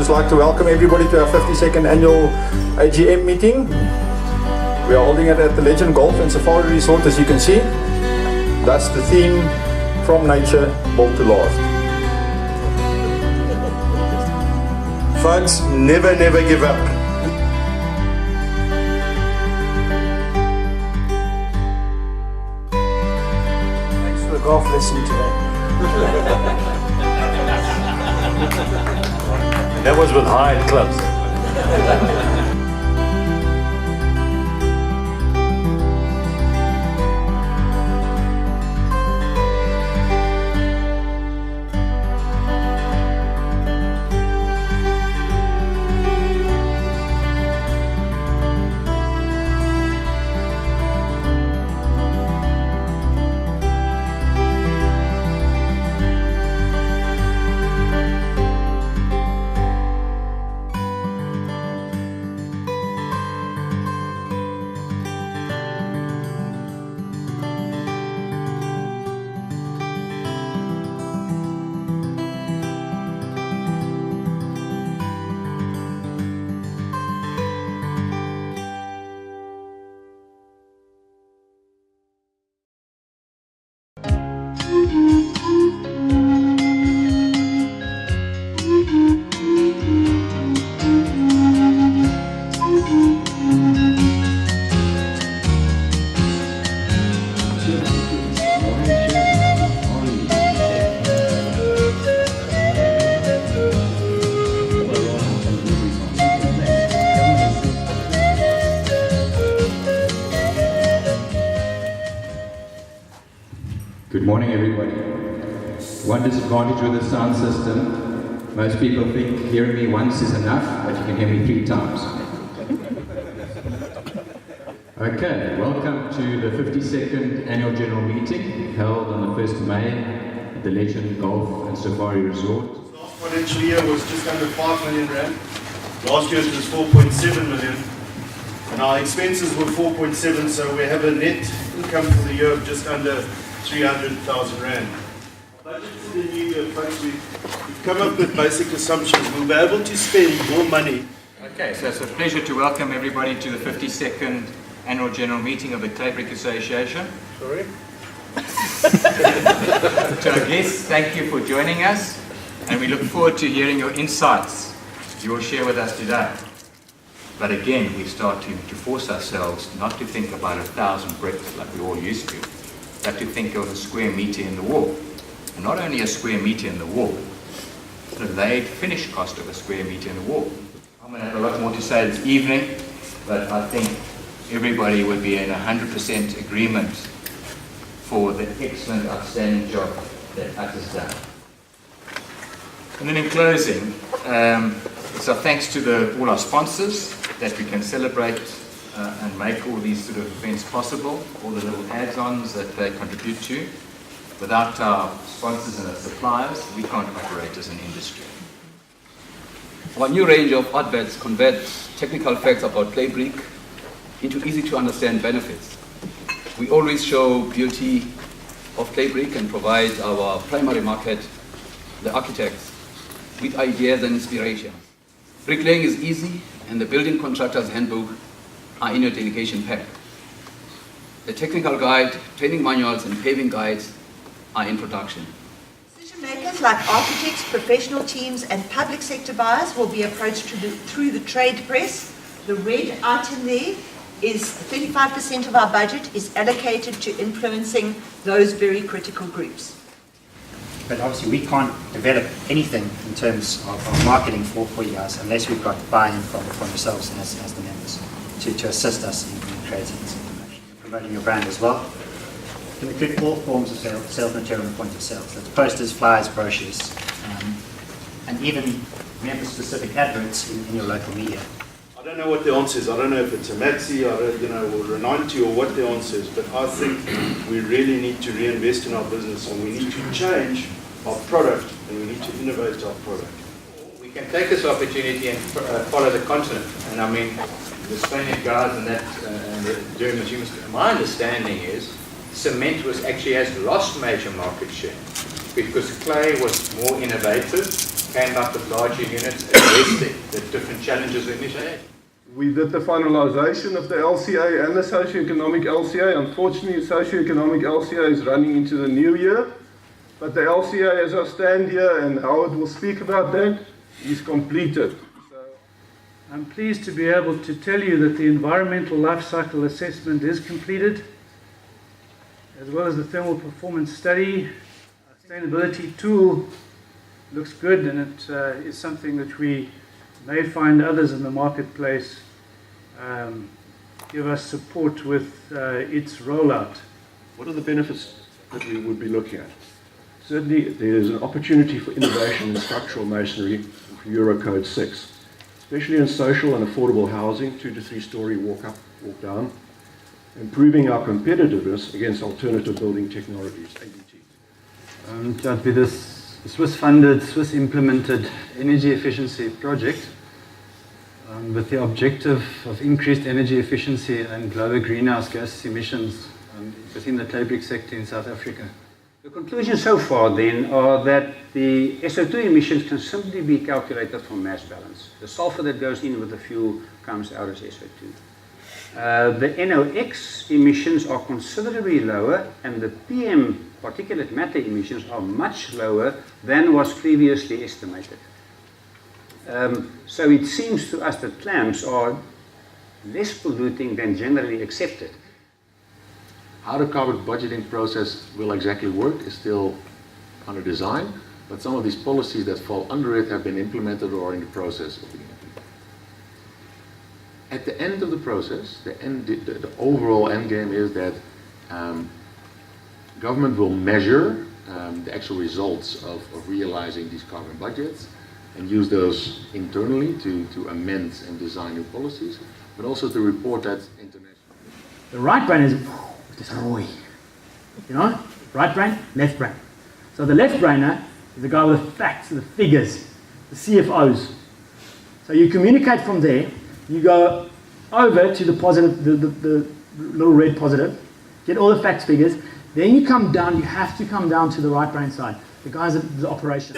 just like to welcome everybody to our 52nd annual AGM meeting. We are holding it at the Legend Golf and Safari Resort, as you can see. That's the theme, from nature, built to last. Folks, never give up. Thanks for the golf lesson today. That was with high clubs. Good morning, everybody. One disadvantage with the sound system, most people think hearing me once is enough, but you can hear me 3 times. Okay, welcome to the 52nd Annual General Meeting held on the 1st of May at the Legend Golf and Safari Resort. Last financial year was just under 5 million rand. Last year it was 4.7 million. And our expenses were 4.7, so we have a net income for the year of just under 300,000 rand. Budget for the new year, folks, we've come up with basic assumptions. We'll be able to spend more money. Okay, so it's a pleasure to welcome everybody to the 52nd Annual General Meeting of the Claybrick Association. Sorry? To our guests, thank you for joining us, and we look forward to hearing your insights you will share with us today. But again, we start to force ourselves not to think about 1,000 bricks like we all used to, but to think of a square meter in the wall. And not only a square meter in the wall, but the laid finish cost of a square meter in the wall. I'm going to have a lot more to say this evening, but I think everybody would be in 100% agreement for the excellent, outstanding job that Ut has done. And then in closing, it's our thanks to all our sponsors that we can celebrate and make all these sort of events possible, all the little add-ons that they contribute to. Without our sponsors and our suppliers, we can't operate as an industry. Our new range of adverts converts technical facts about Claybrick into easy-to-understand benefits. We always show beauty of Claybrick and provide our primary market, the architects, with ideas and inspiration. Bricklaying is easy, and the building contractor's handbook are in your delegation pack. The technical guide, training manuals, and paving guides are in production. Decision makers like architects, professional teams, and public sector buyers will be approached through the trade press. The red item there is 35% of our budget is allocated to influencing those very critical groups. But obviously we can't develop anything in terms of marketing for you guys unless we've got buy-in from yourselves as the members to assist us in creating this information. Promoting your brand as well. To include all forms of sales material and point of sale. So it's posters, flyers, brochures, and even member-specific adverts in your local media. I don't know what the answer is. I don't know if it's a Maxi or or Renanti or what the answer is, but I think we really need to reinvest in our business, and we need to change our product, and we need to innovate our product. We can take this opportunity and follow the continent. And I mean, the Spanish guys and that, and the Germans, my understanding is cement has lost major market share because clay was more innovative came up with larger units, addressed the different challenges we initiated. We did the finalization of the LCA and the socioeconomic LCA. Unfortunately, the socioeconomic LCA is running into the new year, but the LCA, as I stand here, and Howard will speak about that, is completed. I'm pleased to be able to tell you that the environmental life cycle assessment is completed, as well as the thermal performance study. Our sustainability tool looks good, and it is something that we may find others in the marketplace give us support with its rollout. What are the benefits that we would be looking at? Certainly, there is an opportunity for innovation in structural masonry for Eurocode 6, especially in social and affordable housing, 2 to 3 story walk up, walk down, improving our competitiveness against alternative building technologies, ABT. That with this Swiss-funded, Swiss-implemented energy efficiency project, with the objective of increased energy efficiency and lower greenhouse gas emissions within the clay brick sector in South Africa. The conclusions so far then are that the SO2 emissions can simply be calculated from mass balance. The sulfur that goes in with the fuel comes out as SO2. The NOx emissions are considerably lower, and the PM particulate matter emissions are much lower than was previously estimated. So it seems to us that clams are less polluting than generally accepted. How the carbon budgeting process will exactly work is still under design, but some of these policies that fall under it have been implemented or are in the process of being implemented. At the end of the process, the overall end game is that government will measure the actual results of realizing these carbon budgets and use those internally to amend and design new policies, but also to report that internationally. The right brain is this Roy. You know? Right brain, left brain. So the left brainer is the guy with the facts, the figures, the CFOs. So you communicate from there, you go over to the positive, the little red positive, get all the facts, figures, then you come down, you have to come down to the right brain side. The guys at the operation.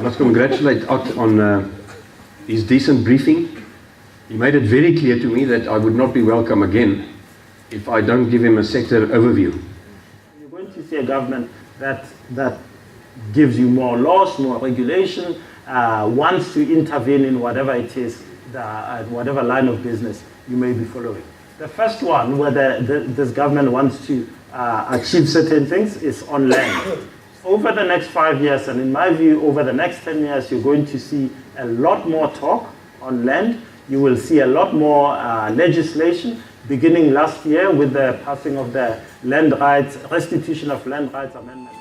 Let's congratulate Ott on his decent briefing. He made it very clear to me that I would not be welcome again if I don't give him a sector overview. You're going to see a government that gives you more laws, more regulation, wants to intervene in whatever it is, whatever line of business you may be following. The first one, where this government wants to achieve certain things, is on land. Over the next 5 years, and in my view, over the next 10 years, you're going to see a lot more talk on land. You will see a lot more legislation, beginning last year with the passing of the Land Rights, Restitution of Land Rights Amendment.